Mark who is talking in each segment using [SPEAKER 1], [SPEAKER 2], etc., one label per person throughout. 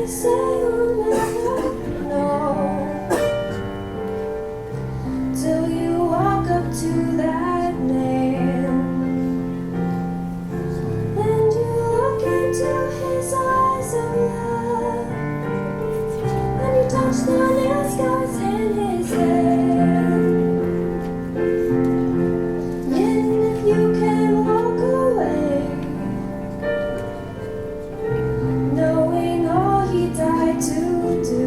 [SPEAKER 1] say you'll never know till you walk up to that man and you look into his eyes of love and you touch the nail scars in his head. And if you can walk away knowing all he died to do,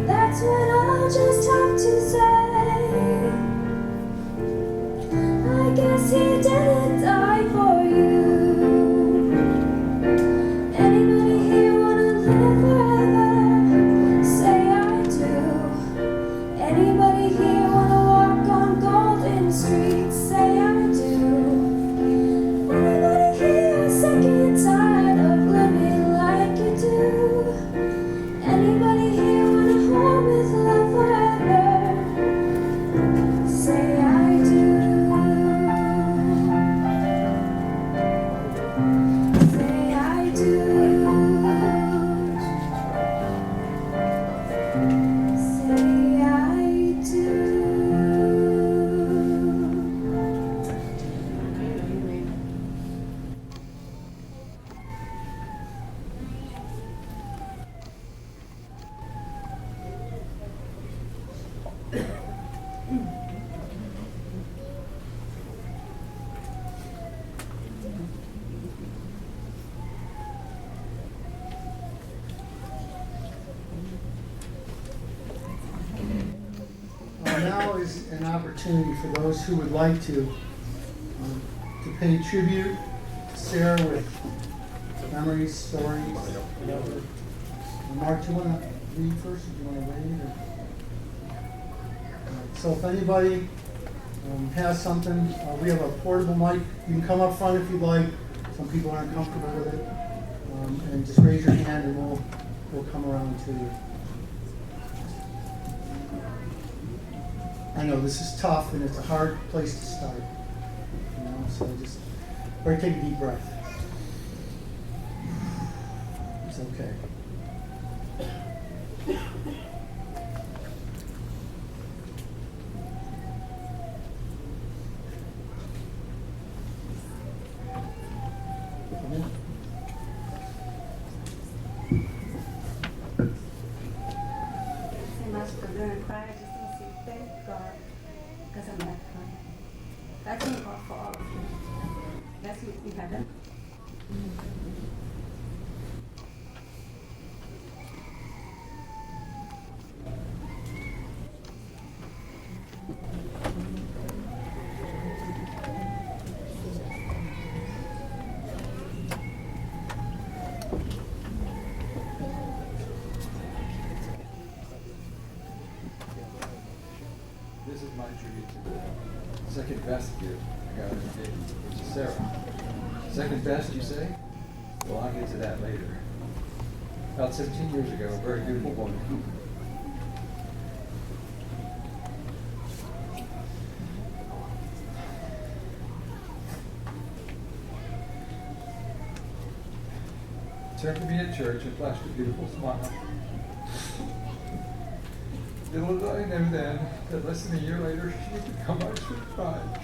[SPEAKER 1] that's when I'll just have to say, I guess he didn't die for you. Anybody here wanna live forever? Say I do. Anybody here wanna walk on golden streets? Say I do. Anybody here sick and tired of living like you do? Anybody here wanna hold with love forever? Say I do. Say I do. Say I do.
[SPEAKER 2] Now is an opportunity for those who would like to pay tribute to Sarah with memories, stories, whatever. Mark, do you want to read first, or do you want to wait? So if anybody has something, we have a portable mic. You can come up front if you'd like. Some people aren't comfortable with it. And just raise your hand and we'll come around to you. I know this is tough and it's a hard place to start, so just, or take a deep breath. It's okay.
[SPEAKER 3] So much for doing cry. I just want to say thank God because I'm not crying. I thank God for all of you. That's what we had done.
[SPEAKER 4] This is my tribute to the second best gift I got as a baby, which is Sara. Second best, you say? Well, I'll get to that later. About 17 years ago, a very beautiful woman. Turned to me at church and flashed a beautiful smile. Little did I know then that less than a year later she would become my sweet bride.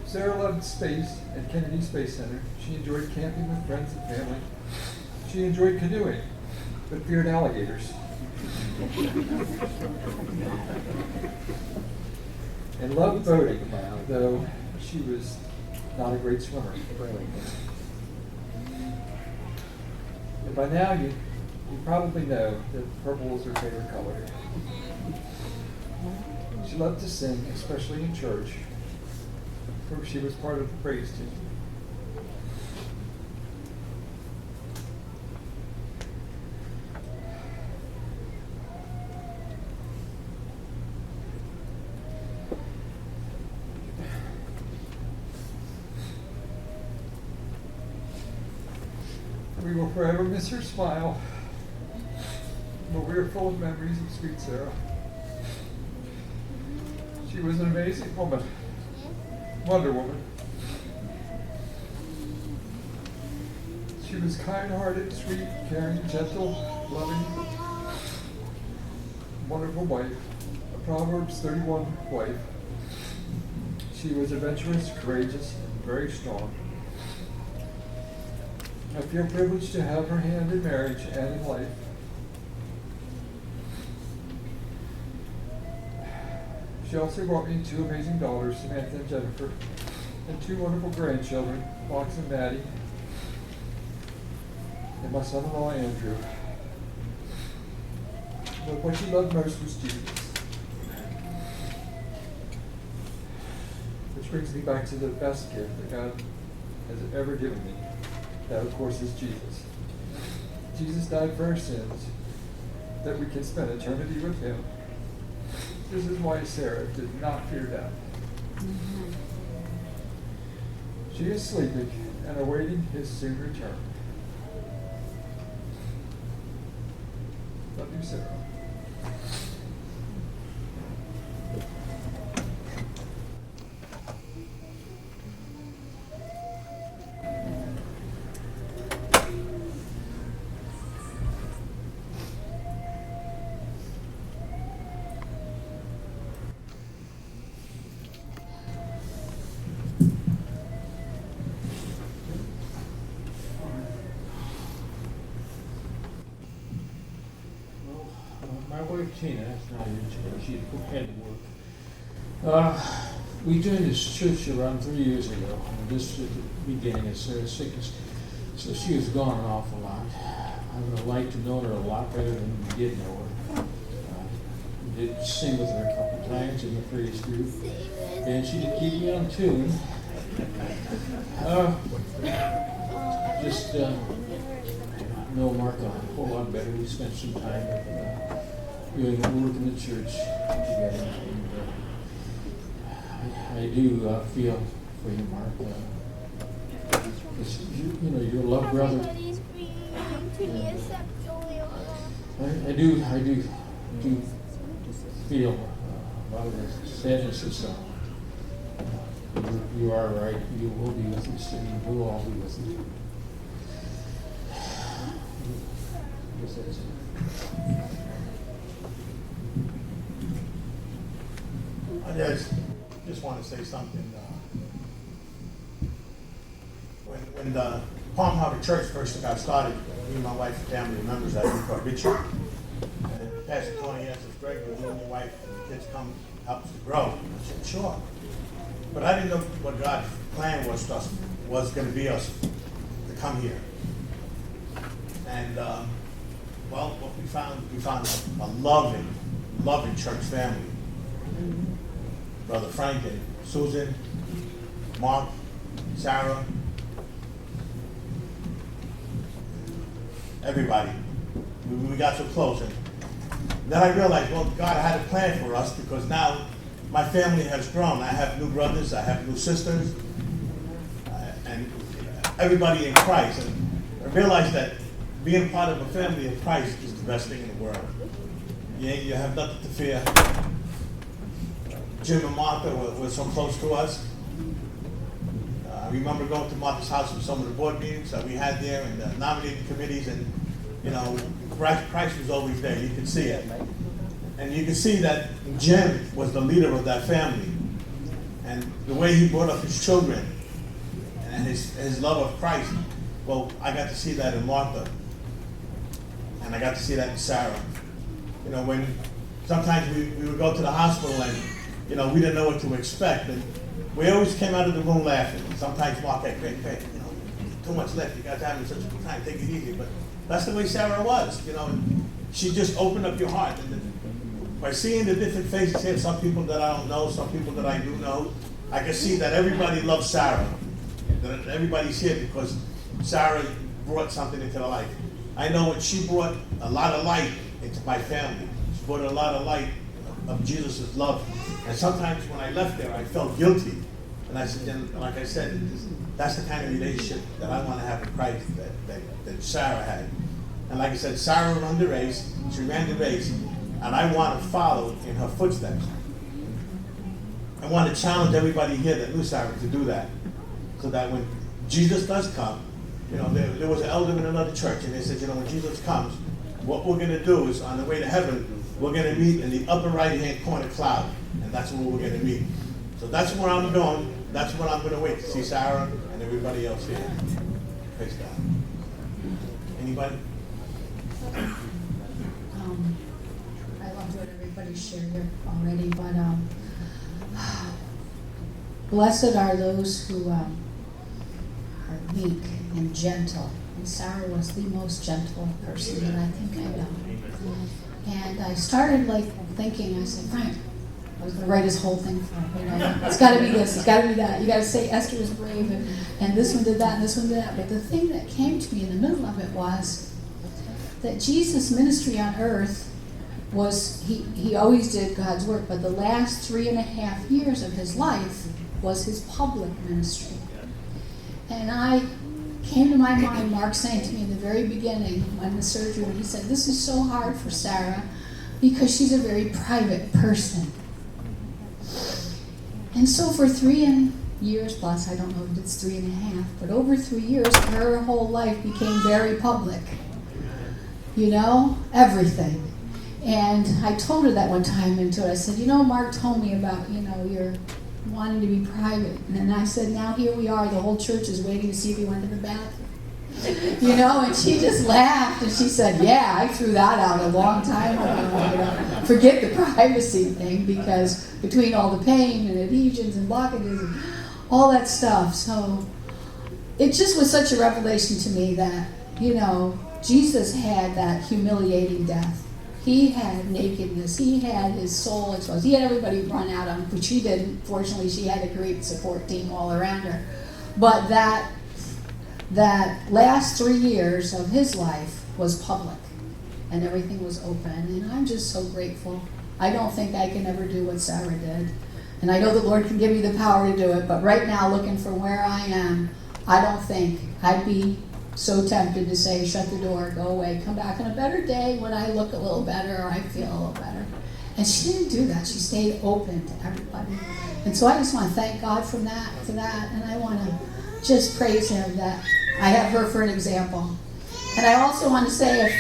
[SPEAKER 4] Sara loved space at Kennedy Space Center. She enjoyed camping with friends and family. She enjoyed canoeing, but feared alligators. And loved boating, though she was not a great swimmer. And by now you probably know that purple is her favorite color. She loved to sing, especially in church, where she was part of the praise team. We will forever miss her smile, but we are full of memories of sweet Sara. She was an amazing woman. Wonder Woman. She was kind-hearted, sweet, caring, gentle, loving, wonderful wife, a Proverbs 31 wife. She was adventurous, courageous, and very strong. I feel privileged to have her hand in marriage and in life. She also brought me 2 amazing daughters, Samantha and Jennifer, and 2 wonderful grandchildren, Fox and Maddie, and my son-in-law Andrew. But what she loved most was Jesus. Which brings me back to the best gift that God has ever given me. That, of course, is Jesus. Jesus died for our sins, that we can spend eternity with him. This is why Sarah did not fear death. She is sleeping and awaiting his soon return. Love you, Sarah.
[SPEAKER 5] My wife Tina, that's not her, she had to work. We joined this church around 3 years ago. And this began as Sarah's sickness. So she was gone an awful lot. I would have liked to know her a lot better than we did know her. We did sing with her a couple times in the praise group. And she did keep me on tune. Know Mark a whole lot better. We spent some time doing work in the church together. And I do feel for you, Mark. You're a loved brother. I do feel a lot of the sadness and stuff. You are right. You will be with us, and we'll all be with us. I guess that's it.
[SPEAKER 6] I just want to say something. When the Palm Harbor Church first got started, me and my wife and family members at Newport Richard. And Pastor Tony asked us, Greg, will you and your wife and the kids come help us to grow? I said, sure. But I didn't know what God's plan was to us, was going to be us to come here. And what we found a loving church family. Brother Frank and Susan, Mark, Sara, everybody. We got so close, and then I realized, well, God had a plan for us because now my family has grown. I have new brothers, I have new sisters, and everybody in Christ. And I realized that being part of a family of Christ is the best thing in the world. You have nothing to fear. Jim and Martha were so close to us. I remember going to Martha's house for some of the board meetings that we had there and the nominating committees, and Christ was always there. You could see it. And you could see that Jim was the leader of that family. And the way he brought up his children and his love of Christ, well, I got to see that in Martha. And I got to see that in Sara. When sometimes we would go to the hospital and we didn't know what to expect, and we always came out of the room laughing. Sometimes Mark, hey, too much left. You guys are having such a good time. Take it easy. But that's the way Sara was. She just opened up your heart. And by seeing the different faces here, some people that I don't know, some people that I do know, I can see that everybody loves Sara. That everybody's here because Sara brought something into their life. I know she brought a lot of light into my family. She brought a lot of light of Jesus' love. And sometimes when I left there, I felt guilty. And I said, like I said, that's the kind of relationship that I want to have with Christ that Sara had. And like I said, Sara ran the race. She ran the race. And I want to follow in her footsteps. I want to challenge everybody here that knew Sara to do that, so that when Jesus does come, you know, there was an elder in another church, and they said, you know, when Jesus comes, what we're going to do is, on the way to heaven, we're going to meet in the upper right-hand corner cloud, and that's where we're going to meet. So that's where I'm going. That's what I'm going to wait to see Sara and everybody else here. Praise God. Anybody?
[SPEAKER 7] I loved what everybody shared here already, but blessed are those who are meek and gentle. And Sara was the most gentle person that I think I know. And I started thinking, I said, Frank, I was going to write his whole thing for him. You know, it's got to be this, it's got to be that. You got to say Esther was brave, and this one did that, and this one did that. But the thing that came to me in the middle of it was that Jesus' ministry on earth was, he always did God's work, but the last 3.5 years of his life was his public ministry. And I came to my mind, Mark saying to me in the very beginning, when the surgery, when he said, this is so hard for Sara because she's a very private person. And so for 3 years plus, I don't know if it's 3.5, but over 3 years, her whole life became very public. You know, everything. And I told her that one time into it. I said, you know, Mark told me about, you know, your wanting to be private. And then I said, now here we are, the whole church is waiting to see if he went to the bathroom. You know, and she just laughed and she said, yeah, I threw that out a long time ago. You know, forget the privacy thing, because between all the pain and adhesions and blockages and all that stuff. So it just was such a revelation to me that, you know, Jesus had that humiliating death. He had nakedness. He had his soul exposed. He had everybody run out on him, which she didn't. Fortunately, she had a great support team all around her. But that last 3 years of his life was public, and everything was open. And I'm just so grateful. I don't think I can ever do what Sara did. And I know the Lord can give me the power to do it, but right now, looking from where I am, I don't think I'd be so tempted to say, shut the door, go away, come back on a better day when I look a little better or I feel a little better. And she didn't do that. She stayed open to everybody. And so I just want to thank God for that, and I want to just praise him that I have her for an example. And I also want to say, if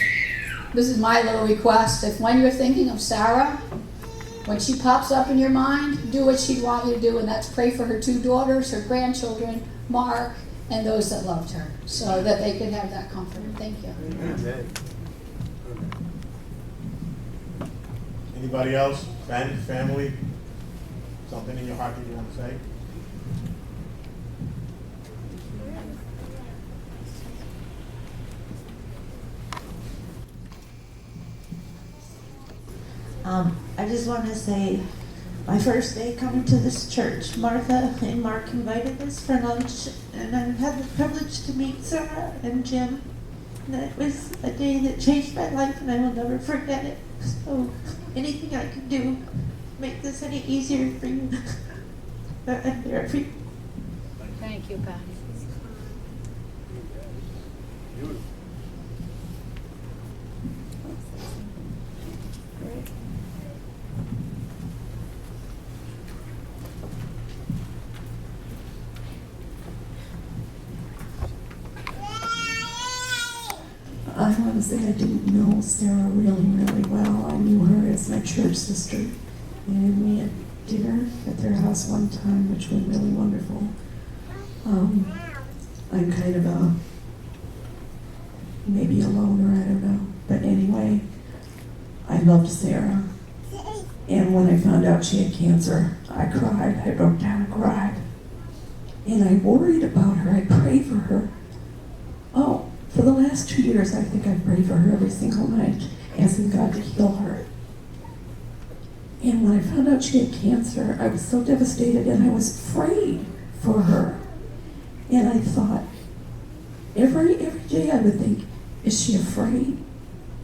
[SPEAKER 7] this is my little request, if when you're thinking of Sara, when she pops up in your mind, do what she'd want you to do, and that's pray for her 2 daughters, her grandchildren, Mark, and those that loved her, so that they could have that comfort. Thank you.
[SPEAKER 6] Amen. Anybody else? Friend, family? Something in your heart that you want to say?
[SPEAKER 8] I just want to say, my first day coming to this church, Martha and Mark invited us for lunch, and I had the privilege to meet Sara and Jim. And it was a day that changed my life, and I will never forget it. So anything I can do to make this any easier for you, I'm there for you.
[SPEAKER 7] Thank you, Patty.
[SPEAKER 9] I want to say I didn't know Sara really well. I knew her as my church sister. And we had dinner at their house one time, which was really wonderful. I'm kind of maybe a loner, I don't know. But anyway, I loved Sara. And when I found out she had cancer, I cried. I broke down and cried. And I worried about her. I prayed for her. Oh, for the last 2 years, I think I've prayed for her every single night, asking God to heal her. And when I found out she had cancer, I was so devastated, and I was afraid for her. And I thought, every day I would think, is she afraid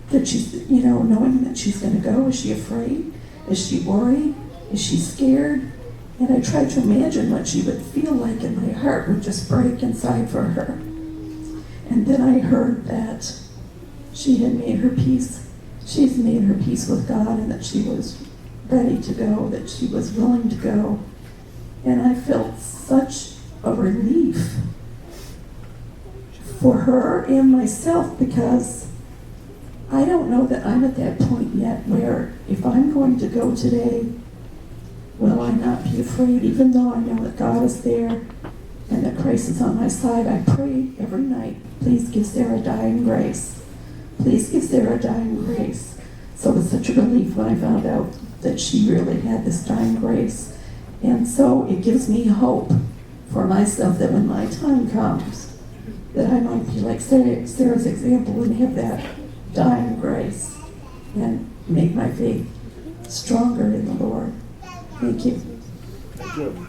[SPEAKER 9] that she's, knowing that she's going to go? Is she afraid? Is she worried? Is she scared? And I tried to imagine what she would feel like, and my heart would just break inside for her. And then I heard that she had made her peace. She's made her peace with God, and that she was ready to go, that she was willing to go. And I felt such a relief for her and myself, because I don't know that I'm at that point yet where if I'm going to go today, will I not be afraid, even though I know that God is there and that Christ is on my side. I pray every night, please give Sarah dying grace. Please give Sarah dying grace. So it was such a relief when I found out that she really had this dying grace. And so it gives me hope for myself that when my time comes, that I might be like Sarah's example and have that dying grace and make my faith stronger in the Lord. Thank you.
[SPEAKER 10] Thank you.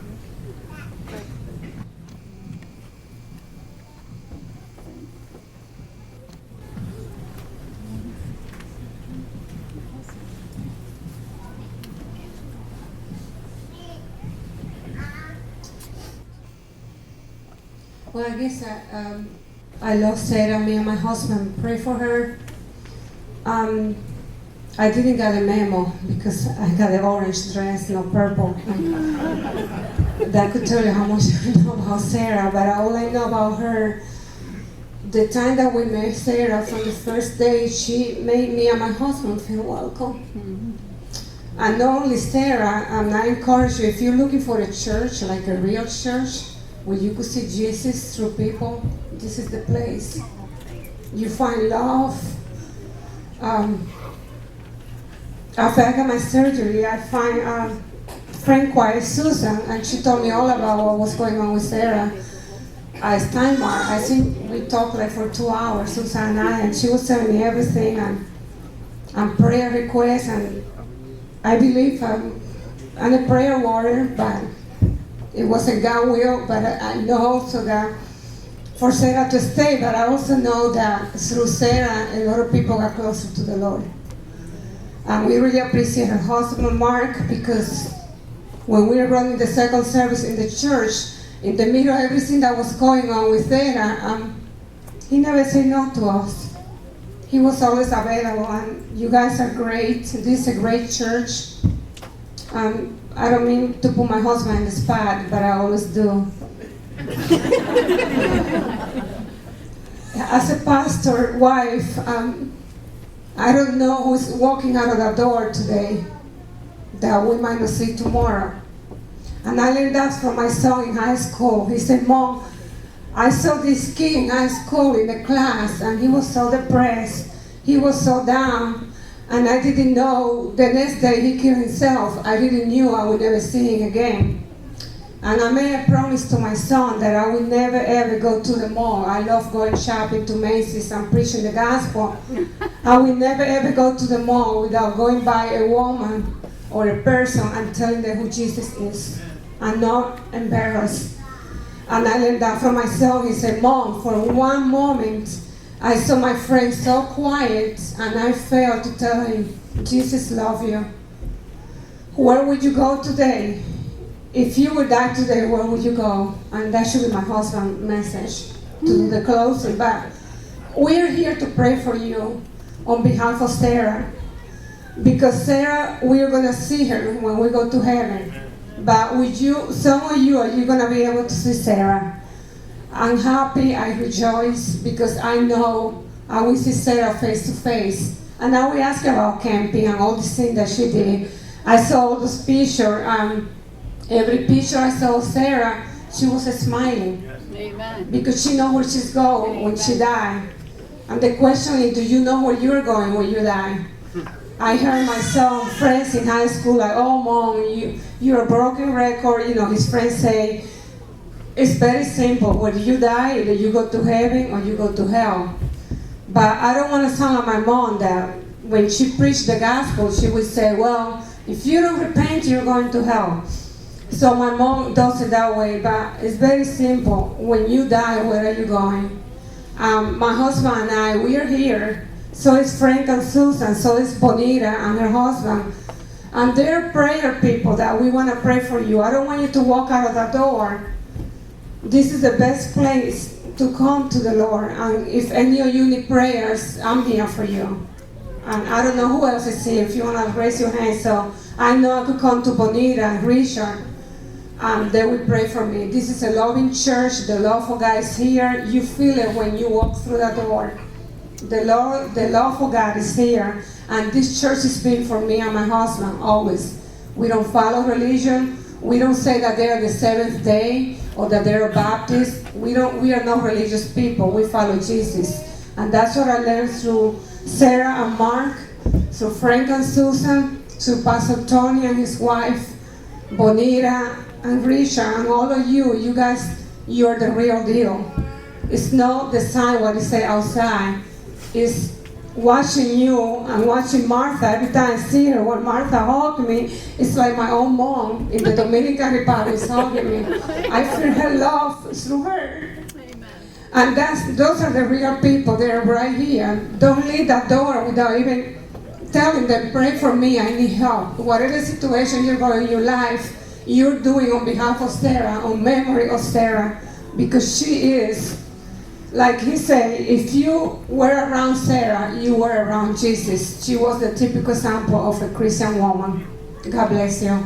[SPEAKER 3] Well, I guess I lost Sara. Me and my husband pray for her. I didn't get a memo because I got an orange dress, no purple. That could tell you how much I know about Sara, but all I know about her, the time that we met Sara, from the first day, she made me and my husband feel welcome. And not only Sara, I encourage you, if you're looking for a church, like a real church, where you could see Jesus through people, this is the place. You find love. After I got my surgery, I find a friend called Susan, and she told me all about what was going on with Sara. Steinmar, I think we talked like for 2 hours, Susan and I, and she was telling me everything, and prayer requests, and I believe I'm a prayer warrior, but it wasn't God's will, but I know also that for Sara to stay, but I also know that through Sara, a lot of people got closer to the Lord. And we really appreciate her husband, Mark, because when we were running the second service in the church, in the middle of everything that was going on with Sara, he never said no to us. He was always available, and you guys are great. This is a great church. I don't mean to put my husband in the spot, but I always do. As a pastor wife, I don't know who's walking out of the door today that we might not see tomorrow. And I learned that from my son in high school. He said, Mom, I saw this kid in high school in the class, and he was so depressed. He was so down. And I didn't know, the next day he killed himself. I didn't knew I would never see him again. And I made a promise to my son that I would never ever go to the mall. I love going shopping to Macy's and preaching the gospel. I will never ever go to the mall without going by a woman or a person and telling them who Jesus is. I'm not embarrassed. And I learned that from my son. He said, Mom, for one moment, I saw my friend so quiet, and I failed to tell him, Jesus loves you. Where would you go today? If you would die today, where would you go? And that should be my husband's message to do the closing. But we're here to pray for you on behalf of Sara. Because Sara, we're going to see her when we go to heaven. But with you, some of you, are you going to be able to see Sara? I'm happy, I rejoice, because I know I will see Sara face to face. And now we ask about camping and all the things that she did. I saw all those pictures. Every picture I saw of Sara, she was smiling.
[SPEAKER 7] Amen.
[SPEAKER 3] Because she knows where she's going when she died. And the question is, do you know where you're going when you die? I heard my son, friends in high school, like, oh, Mom, you're a broken record. You know, his friends say, it's very simple. When you die, either you go to heaven or you go to hell. But I don't want to sound like my mom that when she preached the gospel, she would say, well, if you don't repent, you're going to hell. So my mom does it that way, but it's very simple. When you die, where are you going? My husband and I, we are here. So is Frank and Susan, so is Bonita and her husband. And they're prayer people that we want to pray for you. I don't want you to walk out of the door. This is the best place to come to the Lord. And if any of you need prayers, I'm here for you. And I don't know who else is here. If you want to raise your hand, so I know I could come to Bonita and Richard. They will pray for me. This is a loving church. The love of God is here. You feel it when you walk through the door. The love of God is here. And this church has been for me and my husband always. We don't follow religion. We don't say that they are the Seventh Day or that they are Baptist. We are not religious people. We follow Jesus. And that's what I learned through Sara and Mark, through Frank and Susan, through Pastor Tony and his wife, Bonita and Richard, and all of you. You guys, you're the real deal. It's not the sign what they say outside. It's watching you and watching Martha. Every time I see her, when Martha hugged me, it's like my own mom in the Dominican Republic is hugging me. I feel her love through her. And those are the real people. They're right here. Don't leave that door without even telling them, pray for me, I need help. Whatever situation you're going in your life, you're doing on behalf of Sara, on memory of Sara, because she is, like he said, if you were around Sara, you were around Jesus. She was the typical example of a Christian woman. God bless you.